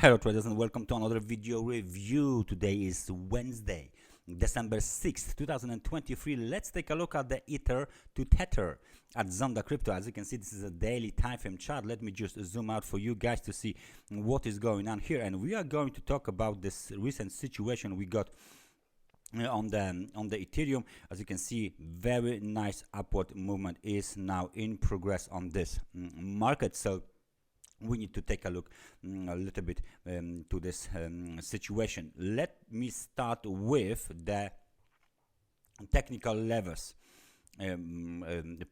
Hello traders and welcome to another video review. Today is Wednesday, December 6th, 2023. Let's take a look at the Ether to Tether at Zondacrypto. As you can see, this is a daily time frame chart. Let me just zoom out for you guys to see what is going on here. And we are going to talk about this recent situation we got on the Ethereum. As you can see, very nice upward movement is now in progress on this market. So we need to take a look a little bit to this situation. Let me start with the technical levels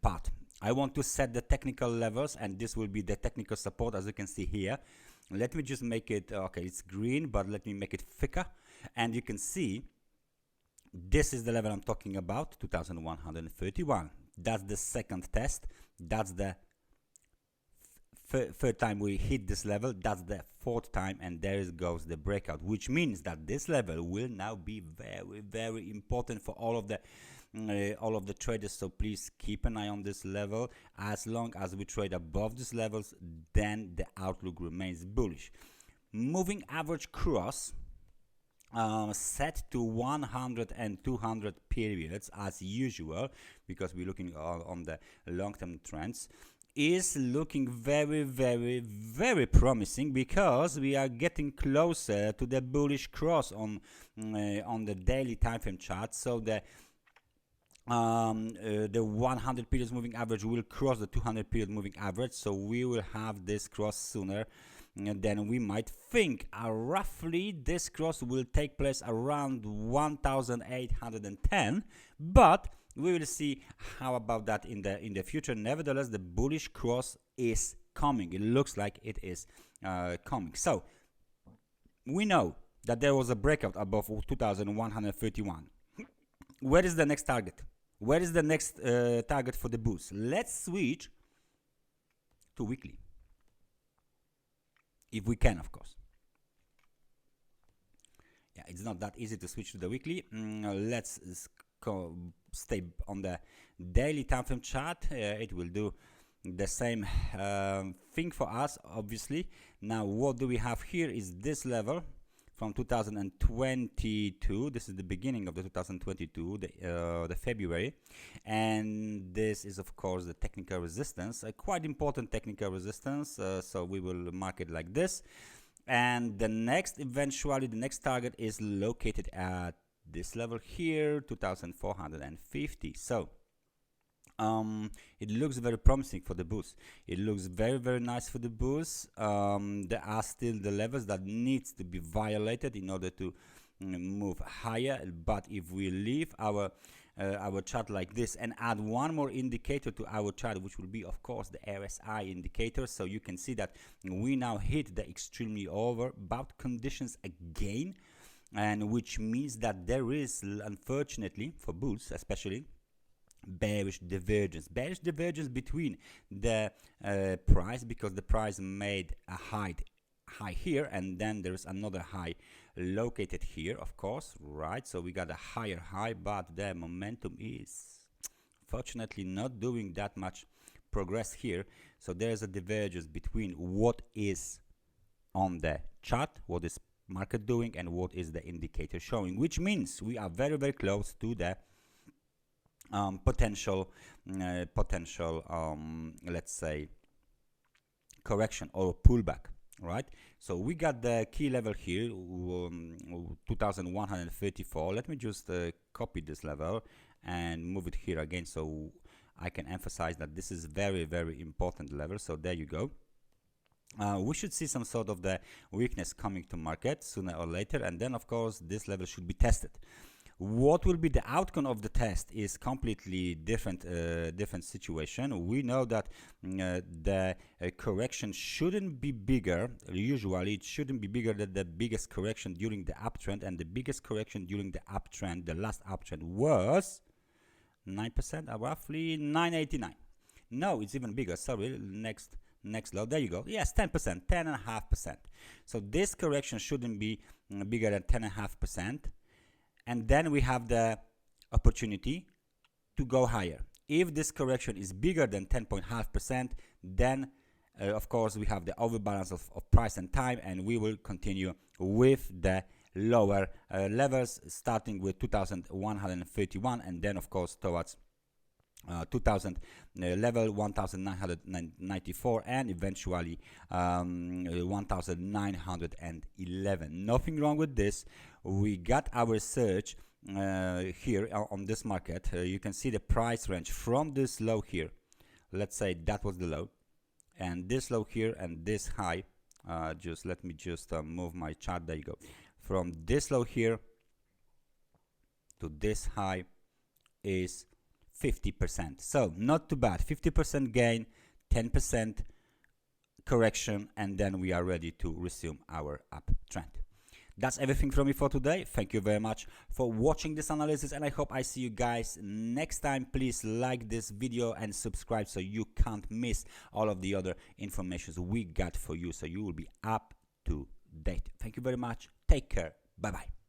part. I want to set the technical levels, and this will be the technical support, as you can see here. Let me just make it, okay, it's green, but let me make it thicker. And you can see this is the level I'm talking about, 2131. That's the second test. That's the third time we hit this level. That's the fourth time, and there goes the breakout, which means that this level will now be very important for all of the traders. So please keep an eye on this level. As long as we trade above these levels, then the outlook remains bullish. Moving average cross set to 100 and 200 periods as usual, because we're looking on the long-term trends, is looking very promising, because we are getting closer to the bullish cross on the daily time frame chart. So the 100 periods moving average will cross the 200 period moving average. So we will have this cross sooner than we might think. Roughly this cross will take place around 1810, but we will see how about that in the future. Nevertheless, the bullish cross is coming. It looks like it is coming. So we know that there was a breakout above 2131. Where is the next target? Where is the next target for the bulls? Let's switch to weekly, if we can, of course. Yeah, it's not that easy to switch to the weekly. Let's stay on the daily time frame chart. It will do the same thing for us, obviously. Now what do we have here is this level from 2022. This is the beginning of the 2022, the February, and this is of course the technical resistance, a quite important technical resistance. So we will mark it like this, and the next target is located at this level here, 2450. So it looks very promising for the bulls. It looks very nice for the bulls. There are still the levels that needs to be violated in order to move higher. But if we leave our chart like this and add one more indicator to our chart, which will be of course the RSI indicator, so you can see that we now hit the extremely overbought conditions again, and which means that there is, unfortunately for bulls especially, bearish divergence between the price, because the price made a high here, and then there's another high located here, of course, right? So we got a higher high, but the momentum is fortunately not doing that much progress here. So there's a divergence between what is on the chart, what is market doing, and what is the indicator showing, which means we are very close to the potential let's say correction or pullback, right? So we got the key level here, 2134. Let me just copy this level and move it here again, so I can emphasize that this is very important level. So there you go. We should see some sort of the weakness coming to market sooner or later, and then of course this level should be tested. What will be the outcome of the test is completely different situation. We know that the correction shouldn't be bigger. Usually it shouldn't be bigger than the biggest correction during the uptrend, and the biggest correction during the uptrend, the last uptrend, was 9%, roughly 989. No, it's even bigger. Sorry, next low, there you go. Yes, 10%, 10.5%. So this correction shouldn't be bigger than 10.5%. And then we have the opportunity to go higher. If this correction is bigger than 10.5%, then Of course, we have the overbalance of price and time, and we will continue with the lower levels, starting with 2131, and then of course towards 2000 level 1994, and eventually 1911. Nothing wrong with this. We got our search here on this market. You can see the price range from this low here. Let's say that was the low, and this low here and this high. Just let me just move my chart. There you go. From this low here to this high is 50%. So not too bad. 50% gain, 10% correction, and then we are ready to resume our uptrend. That's everything from me for today. Thank you very much for watching this analysis, and I hope I see you guys next time. Please like this video and subscribe so you can't miss all of the other information we got for you, so you will be up to date. Thank you very much. Take care. Bye bye.